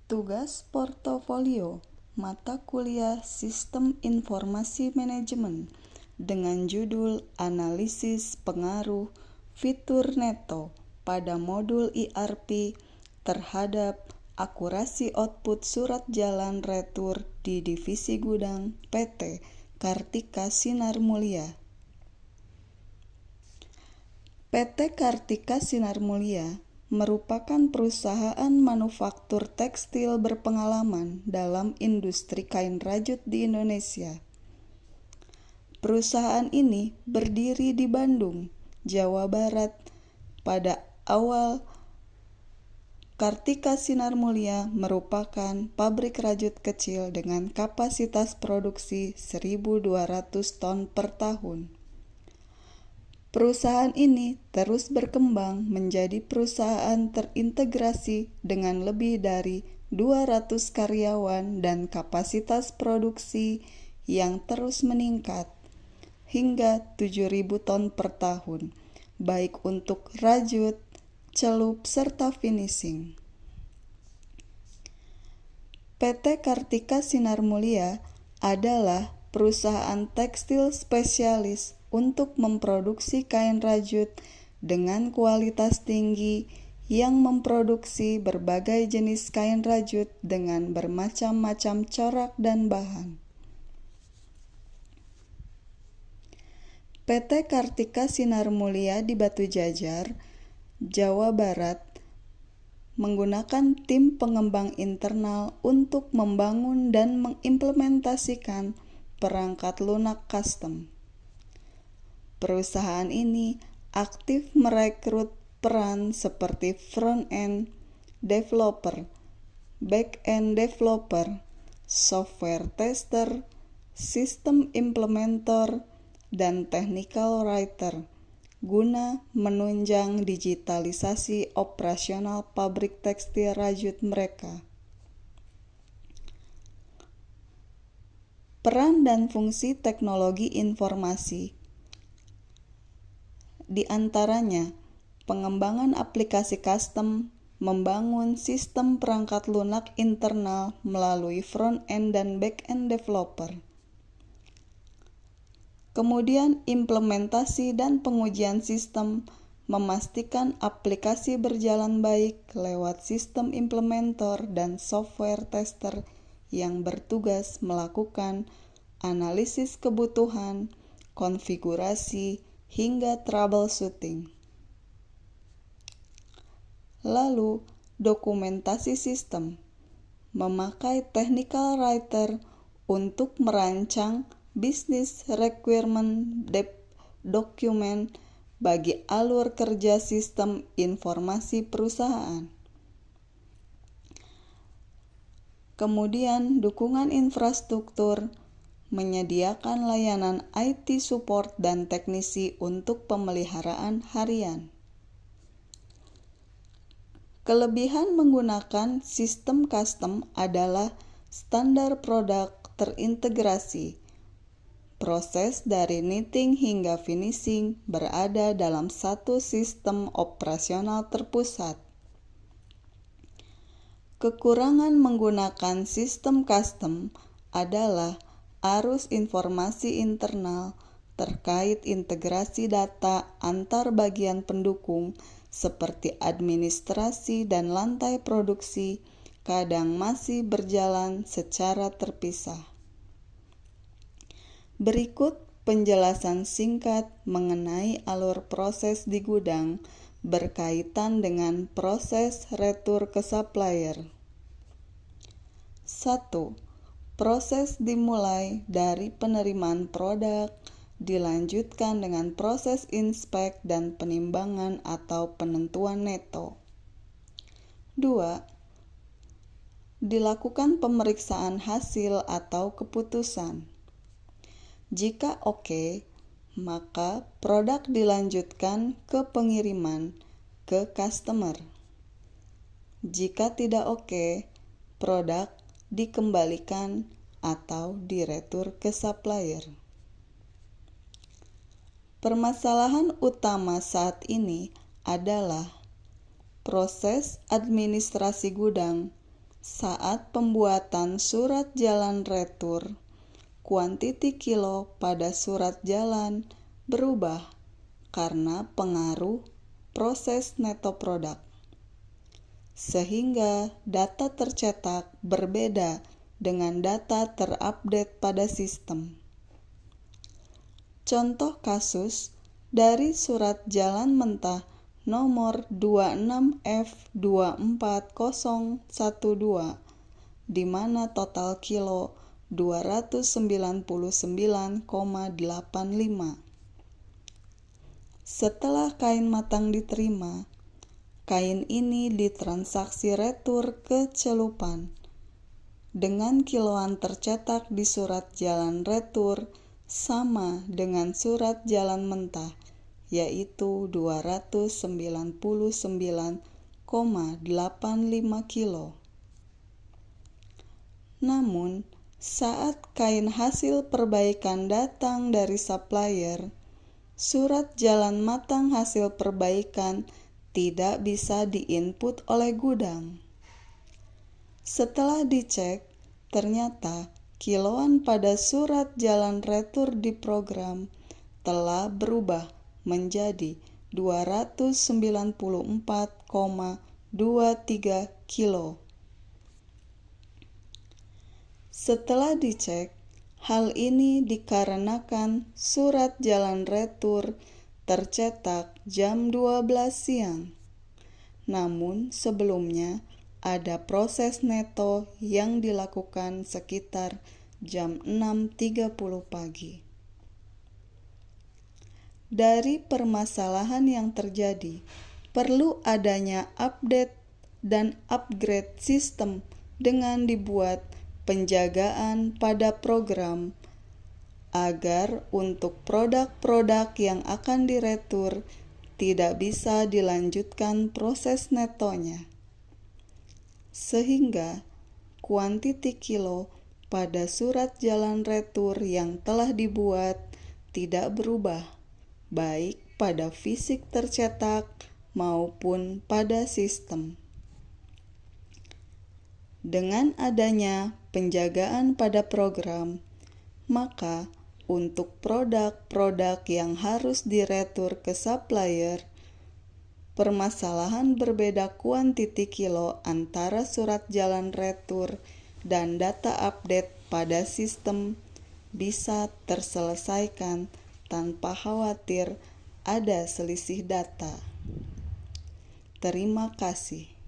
Tugas portofolio mata kuliah Sistem Informasi Manajemen dengan judul Analisis Pengaruh Fitur Neto pada modul ERP terhadap akurasi output surat jalan retur di Divisi Gudang PT Kartika Sinar Mulia. PT Kartika Sinar Mulia merupakan perusahaan manufaktur tekstil berpengalaman dalam industri kain rajut di Indonesia. Perusahaan ini berdiri di Bandung, Jawa Barat. Pada awal, Kartika Sinar Mulia merupakan pabrik rajut kecil dengan kapasitas produksi 1.200 ton per tahun. Perusahaan ini terus berkembang menjadi perusahaan terintegrasi dengan lebih dari 200 karyawan dan kapasitas produksi yang terus meningkat hingga 7.000 ton per tahun, baik untuk rajut, celup, serta finishing. PT Kartika Sinar Mulia adalah perusahaan tekstil spesialis untuk memproduksi kain rajut dengan kualitas tinggi yang memproduksi berbagai jenis kain rajut dengan bermacam-macam corak dan bahan. PT Kartika Sinar Mulia di Batu Jajar, Jawa Barat, menggunakan tim pengembang internal untuk membangun dan mengimplementasikan perangkat lunak custom. Perusahaan ini aktif merekrut peran seperti front-end developer, back-end developer, software tester, system implementer, dan technical writer guna menunjang digitalisasi operasional pabrik tekstil rajut mereka. Peran dan fungsi teknologi informasi, di antaranya pengembangan aplikasi custom, membangun sistem perangkat lunak internal melalui front-end dan back-end developer. Kemudian implementasi dan pengujian sistem, memastikan aplikasi berjalan baik lewat sistem implementer dan software tester yang bertugas melakukan analisis kebutuhan, konfigurasi, hingga troubleshooting. Lalu, dokumentasi sistem, memakai technical writer untuk merancang business requirement document bagi alur kerja sistem informasi perusahaan. Kemudian, dukungan infrastruktur, menyediakan layanan IT support dan teknisi untuk pemeliharaan harian. Kelebihan menggunakan sistem custom adalah standar produk terintegrasi. Proses dari knitting hingga finishing berada dalam satu sistem operasional terpusat. Kekurangan menggunakan sistem custom adalah arus informasi internal terkait integrasi data antar bagian pendukung seperti administrasi dan lantai produksi kadang masih berjalan secara terpisah. Berikut penjelasan singkat mengenai alur proses di gudang berkaitan dengan proses retur ke supplier. 1. Proses dimulai dari penerimaan produk, dilanjutkan dengan proses inspek dan penimbangan atau penentuan neto. 2. Dilakukan pemeriksaan hasil atau keputusan. Jika oke, maka produk dilanjutkan ke pengiriman ke customer. Jika tidak oke, produk dikembalikan atau diretur ke supplier. Permasalahan utama saat ini adalah proses administrasi gudang Saat pembuatan surat jalan retur, kuantiti kilo pada surat jalan berubah karena pengaruh proses neto produk, sehingga data tercetak berbeda dengan data terupdate pada sistem. Contoh kasus dari surat jalan mentah nomor 26F24012, di mana total kilo 299,85. Setelah kain matang diterima, kain ini ditransaksi retur ke celupan dengan kiloan tercetak di surat jalan retur sama dengan surat jalan mentah, yaitu 299,85 kilo. Namun, saat kain hasil perbaikan datang dari supplier, surat jalan matang hasil perbaikan tidak bisa diinput oleh gudang. Setelah dicek, ternyata kiloan pada surat jalan retur di program telah berubah menjadi 294,23 kilo. Setelah dicek, hal ini dikarenakan surat jalan retur tercetak jam 12 siang. Namun sebelumnya ada proses neto yang dilakukan sekitar jam 6.30 pagi. Dari permasalahan yang terjadi, perlu adanya update dan upgrade sistem dengan dibuat penjagaan pada program agar untuk produk-produk yang akan diretur tidak bisa dilanjutkan proses netonya, sehingga kuantiti kilo pada surat jalan retur yang telah dibuat tidak berubah, baik pada fisik tercetak maupun pada sistem. Dengan adanya penjagaan pada program, maka untuk produk-produk yang harus diretur ke supplier, permasalahan berbeda kuantiti kilo antara surat jalan retur dan data update pada sistem bisa terselesaikan tanpa khawatir ada selisih data. Terima kasih.